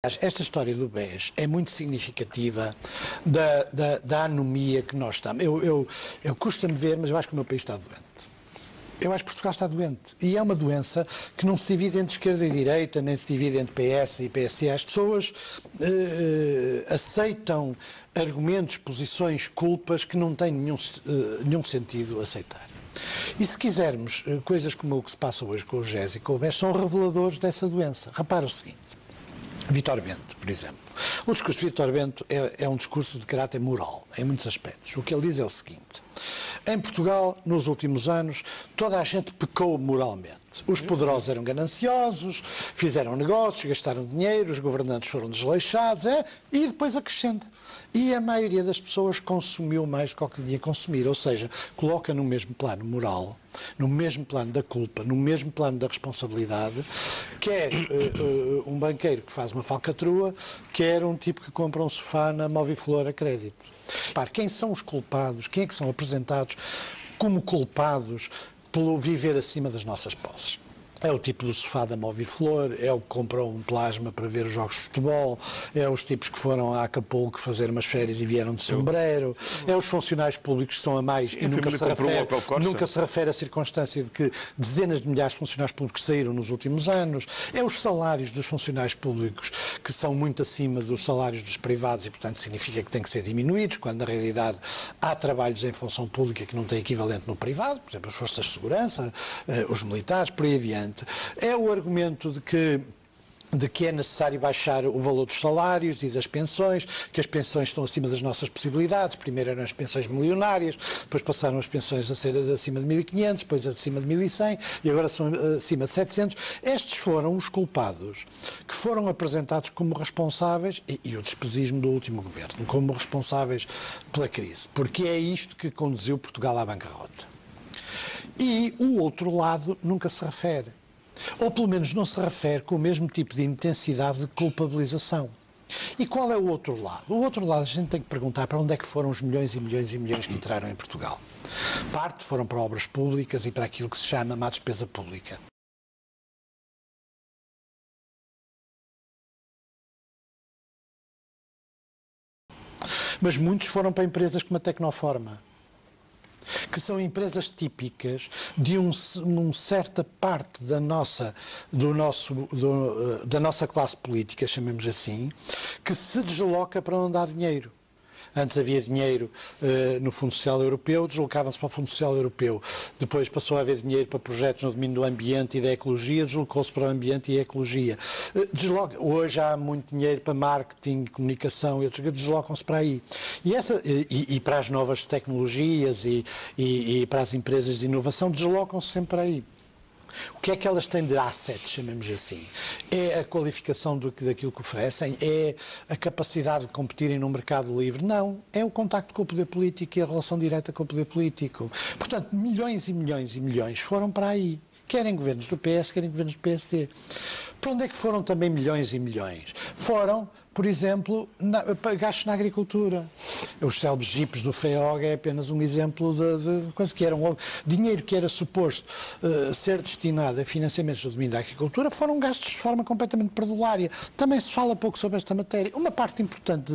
Esta história do BES é muito significativa da anomia que nós estamos. Eu custa-me ver, mas eu acho que o meu país está doente. Eu acho que Portugal está doente. E é uma doença que não se divide entre esquerda e direita, nem se divide entre PS e PSD. As pessoas aceitam argumentos, posições, culpas que não têm nenhum sentido aceitar. E se quisermos, coisas como o que se passa hoje com o GES e com o BES são reveladores dessa doença. Repara o seguinte. Vítor Bento, por exemplo. O discurso de Vítor Bento é um discurso de caráter moral, em muitos aspectos. O que ele diz é o seguinte: em Portugal, nos últimos anos, toda a gente pecou moralmente. Os poderosos eram gananciosos, fizeram negócios, gastaram dinheiro, os governantes foram desleixados, e depois acrescenta. E a maioria das pessoas consumiu mais do que o que devia consumir, ou seja, coloca no mesmo plano moral, no mesmo plano da culpa, no mesmo plano da responsabilidade, quer um banqueiro que faz uma falcatrua, quer um tipo que compra um sofá na Moviflor a crédito. Repare, quem são os culpados, quem é que são apresentados como culpados pelo viver acima das nossas posses? É o tipo do sofá da Moviflor, é o que comprou um plasma para ver os jogos de futebol, é os tipos que foram a Acapulco fazer umas férias e vieram de sombreiro, é os funcionários públicos que são a mais e nunca se refere à circunstância de que dezenas de milhares de funcionários públicos saíram nos últimos anos, é os salários dos funcionários públicos que são muito acima dos salários dos privados e, portanto, significa que têm que ser diminuídos, quando na realidade há trabalhos em função pública que não têm equivalente no privado, por exemplo, as forças de segurança, os militares, por aí adiante. É o argumento de que é necessário baixar o valor dos salários e das pensões, que as pensões estão acima das nossas possibilidades. Primeiro eram as pensões milionárias, depois passaram as pensões a ser acima de 1.500, depois acima de 1.100 e agora são acima de 700. Estes foram os culpados que foram apresentados como responsáveis, e o despesismo do último governo, como responsáveis pela crise, porque é isto que conduziu Portugal à bancarrota. E o outro lado nunca se refere. Ou pelo menos não se refere com o mesmo tipo de intensidade de culpabilização. E qual é o outro lado? O outro lado a gente tem que perguntar para onde é que foram os milhões e milhões e milhões que entraram em Portugal. Parte foram para obras públicas e para aquilo que se chama má despesa pública. Mas muitos foram para empresas como a Tecnoforma, que são empresas típicas de uma certa parte da nossa classe política, chamemos assim, que se desloca para onde há dinheiro. Antes havia dinheiro no Fundo Social Europeu, deslocavam-se para o Fundo Social Europeu. Depois passou a haver dinheiro para projetos no domínio do ambiente e da ecologia, deslocou-se para o ambiente e a ecologia. Hoje há muito dinheiro para marketing, comunicação e outras coisas, deslocam-se para aí. E para as novas tecnologias e para as empresas de inovação, deslocam-se sempre para aí. O que é que elas têm de assets, chamemos assim? É a qualificação daquilo que oferecem? É a capacidade de competirem no mercado livre? Não. É o contacto com o poder político e a relação direta com o poder político. Portanto, milhões e milhões e milhões foram para aí. Querem governos do PS, querem governos do PSD. Para onde é que foram também milhões e milhões? Foram, por exemplo, gastos na agricultura. Os célebres jipes do FEOG é apenas um exemplo de coisa que era dinheiro que era suposto ser destinado a financiamentos do domínio da agricultura, foram gastos de forma completamente perdulária. Também se fala pouco sobre esta matéria. Uma parte importante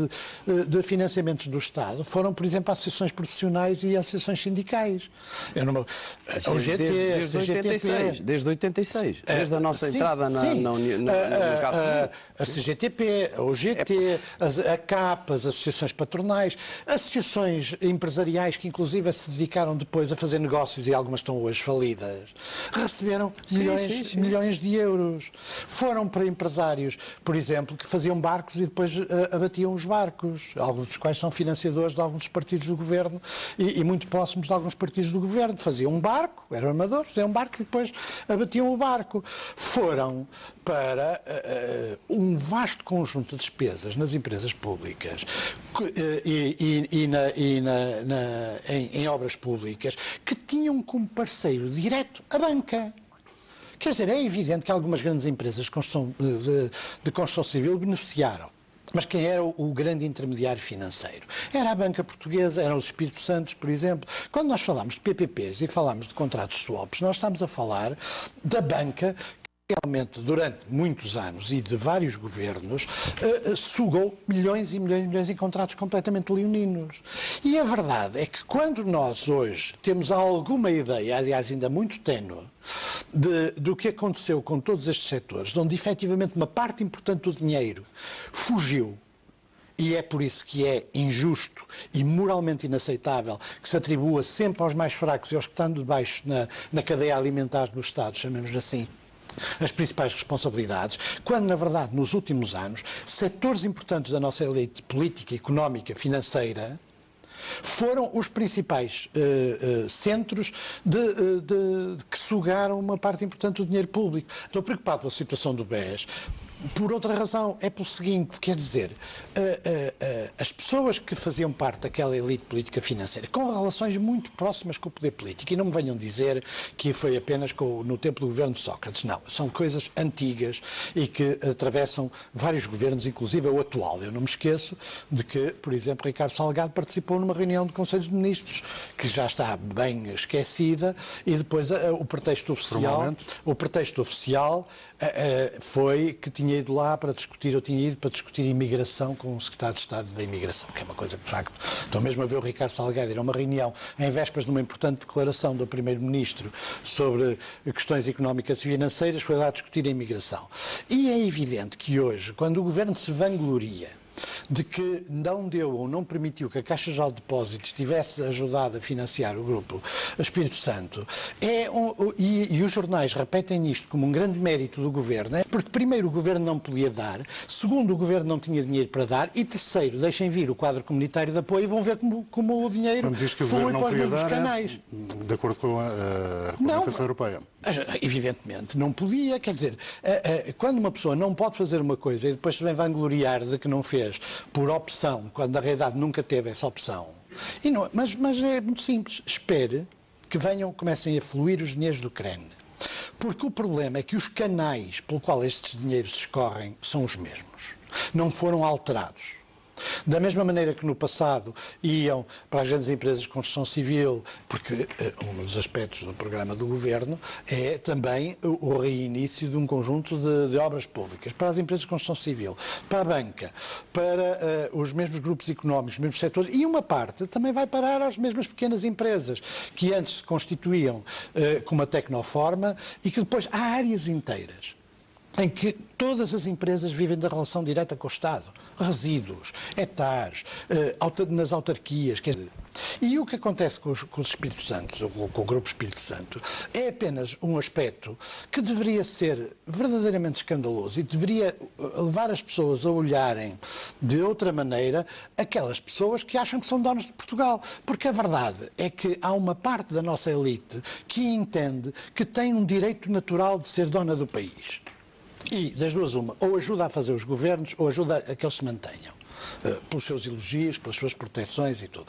de financiamentos do Estado foram, por exemplo, associações profissionais e associações sindicais. O GT, desde 86, desde a nossa entrada no mercado. A CGTP, a OGT, a CAP, as associações patronais, associações empresariais que inclusive se dedicaram depois a fazer negócios e algumas estão hoje falidas, receberam milhões de euros. Foram para empresários, por exemplo, que faziam barcos e depois abatiam os barcos, alguns dos quais são financiadores de alguns dos partidos do governo e muito próximos de alguns partidos do governo. Faziam um barco, eram armadores, faziam um barco e depois abatiam o barco. Foram para um vasto conjunto de despesas nas empresas públicas em obras públicas que tinham como parceiro direto a banca. Quer dizer, é evidente que algumas grandes empresas de construção civil beneficiaram. Mas quem era o grande intermediário financeiro? Era a banca portuguesa, eram os Espírito Santos, por exemplo. Quando nós falamos de PPPs e falamos de contratos swaps, nós estamos a falar da banca realmente, durante muitos anos e de vários governos, sugou milhões e milhões e milhões em contratos completamente leoninos. E a verdade é que quando nós hoje temos alguma ideia, aliás ainda muito ténue, do que aconteceu com todos estes setores, onde efetivamente uma parte importante do dinheiro fugiu, e é por isso que é injusto e moralmente inaceitável que se atribua sempre aos mais fracos e aos que estão de baixo na cadeia alimentar do Estado, chamemos assim, as principais responsabilidades, quando, na verdade, nos últimos anos, setores importantes da nossa elite política, económica, financeira, foram os principais centros que sugaram uma parte importante do dinheiro público. Estou preocupado com a situação do BES. Por outra razão, é pelo seguinte, quer dizer, as pessoas que faziam parte daquela elite política financeira, com relações muito próximas com o poder político, e não me venham dizer que foi apenas no tempo do governo de Sócrates, não, são coisas antigas e que atravessam vários governos, inclusive o atual. Eu não me esqueço de que, por exemplo, Ricardo Salgado participou numa reunião do Conselho de Ministros, que já está bem esquecida, e depois o pretexto oficial foi que tinha ido lá para discutir, eu tinha ido para discutir imigração com o secretário de Estado da Imigração, que é uma coisa que, de facto, estou mesmo a ver o Ricardo Salgado ir a uma reunião em vésperas de uma importante declaração do Primeiro-Ministro sobre questões económicas e financeiras, foi lá discutir a imigração. E é evidente que hoje, quando o Governo se vangloria de que não deu ou não permitiu que a Caixa Geral de Depósitos tivesse ajudado a financiar o Grupo Espírito Santo, e os jornais repetem isto como um grande mérito do Governo, porque primeiro o Governo não podia dar, segundo o Governo não tinha dinheiro para dar, e terceiro, deixem vir o quadro comunitário de apoio e vão ver como o dinheiro flui para os mesmos canais. De acordo com a regulamentação europeia. Evidentemente, não podia, quer dizer, quando uma pessoa não pode fazer uma coisa e depois se vem vangloriar de que não fez por opção, quando na realidade nunca teve essa opção. E não, mas é muito simples. Espere que comecem a fluir os dinheiros do CREN. Porque o problema é que os canais pelo qual estes dinheiros escorrem são os mesmos. Não foram alterados. Da mesma maneira que no passado iam para as grandes empresas de construção civil, porque um dos aspectos do programa do Governo é também o reinício de um conjunto de obras públicas, para as empresas de construção civil, para a banca, para os mesmos grupos económicos, os mesmos setores, e uma parte também vai parar às mesmas pequenas empresas, que antes se constituíam com uma tecnoforma e que depois há áreas inteiras em que todas as empresas vivem da relação direta com o Estado. Resíduos, hectares, nas autarquias. E o que acontece com os Espírito Santos, ou com o Grupo Espírito Santo, é apenas um aspecto que deveria ser verdadeiramente escandaloso e deveria levar as pessoas a olharem de outra maneira aquelas pessoas que acham que são donos de Portugal. Porque a verdade é que há uma parte da nossa elite que entende que tem um direito natural de ser dona do país. E, das duas uma, ou ajuda a fazer os governos, ou ajuda a que eles se mantenham. Pelos seus elogios, pelas suas proteções e tudo.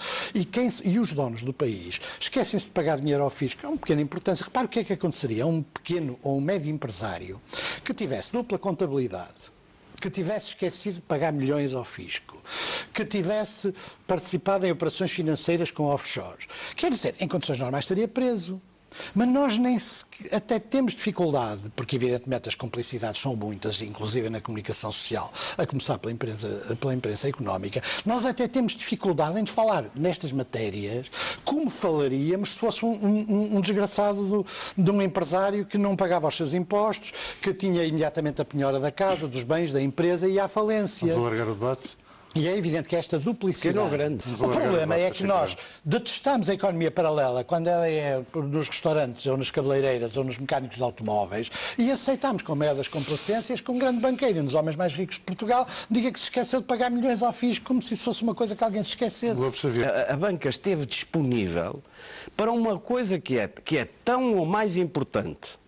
E os donos do país esquecem-se de pagar dinheiro ao fisco. É uma pequena importância. Repare o que é que aconteceria a um pequeno ou um médio empresário que tivesse dupla contabilidade, que tivesse esquecido de pagar milhões ao fisco, que tivesse participado em operações financeiras com offshores. Quer dizer, em condições normais estaria preso. Mas nós até temos dificuldade, porque evidentemente as complicidades são muitas, inclusive na comunicação social, a começar pela imprensa económica, nós até temos dificuldade em falar nestas matérias como falaríamos se fosse um desgraçado de um empresário que não pagava os seus impostos, que tinha imediatamente a penhora da casa, dos bens, da empresa e à falência. Vamos alargar o debate? E é evidente que esta duplicidade... O problema é que nós detestamos a economia paralela quando ela é nos restaurantes, ou nas cabeleireiras, ou nos mecânicos de automóveis, e aceitamos com a maior das complacências que um grande banqueiro, um dos homens mais ricos de Portugal, diga que se esqueceu de pagar milhões ao fisco, como se isso fosse uma coisa que alguém se esquecesse. A banca esteve disponível para uma coisa que é tão ou mais importante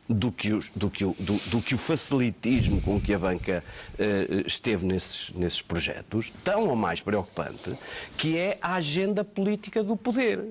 do que o facilitismo com que a banca esteve nesses projetos, tão ou mais preocupante, que é a agenda política do poder.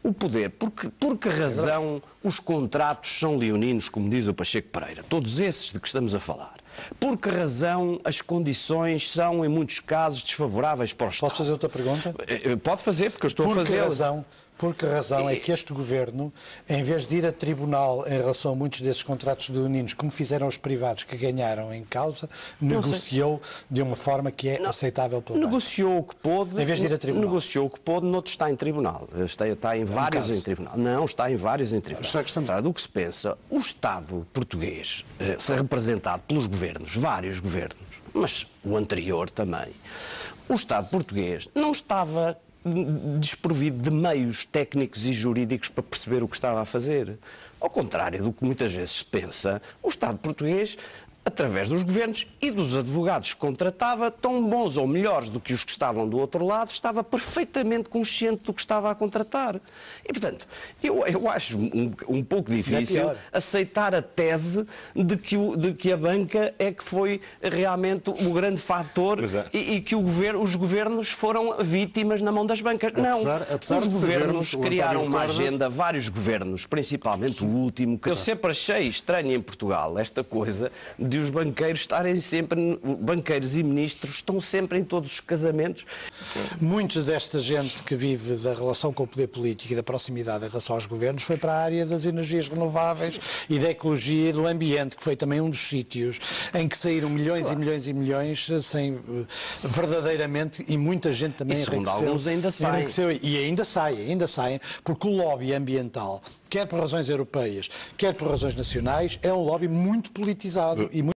O poder, por que razão os contratos são leoninos, como diz o Pacheco Pereira, todos esses de que estamos a falar? Por que razão as condições são, em muitos casos, desfavoráveis para o Estado? Posso fazer outra pergunta? Pode fazer, porque eu estou a fazer. Por que razão é que este Governo, em vez de ir a tribunal em relação a muitos desses contratos leoninos, como fizeram os privados que ganharam em causa, negociou de uma forma que é aceitável pelo banco? Negociou o que pôde. Em vez de ir a tribunal. Negociou o que pôde, noutro está em tribunal. Está em vários em tribunal. Não, está em vários em tribunal. Apesar do que se pensa, o Estado português, representado pelos governos, vários governos, mas o anterior também, o Estado português não estava desprovido de meios técnicos e jurídicos para perceber o que estava a fazer. Ao contrário do que muitas vezes se pensa, o Estado português, através dos governos e dos advogados que contratava, tão bons ou melhores do que os que estavam do outro lado, estava perfeitamente consciente do que estava a contratar. E, portanto, eu acho um pouco difícil aceitar a tese de que a banca é que foi realmente o grande fator e que os governos foram vítimas na mão das bancas. Apesar os governos criaram uma agenda, vários governos, principalmente o último, que eu sempre achei estranho em Portugal, esta coisa de os banqueiros estarem sempre, banqueiros e ministros estão sempre em todos os casamentos. Muitos desta gente que vive da relação com o poder político e da proximidade em relação aos governos foi para a área das energias renováveis e da ecologia e do ambiente, que foi também um dos sítios em que saíram milhões e milhões e milhões sem verdadeiramente, e muita gente também enriqueceu. Alguns ainda saem. E ainda saem, porque o lobby ambiental, quer por razões europeias, quer por razões nacionais, é um lobby muito politizado e muito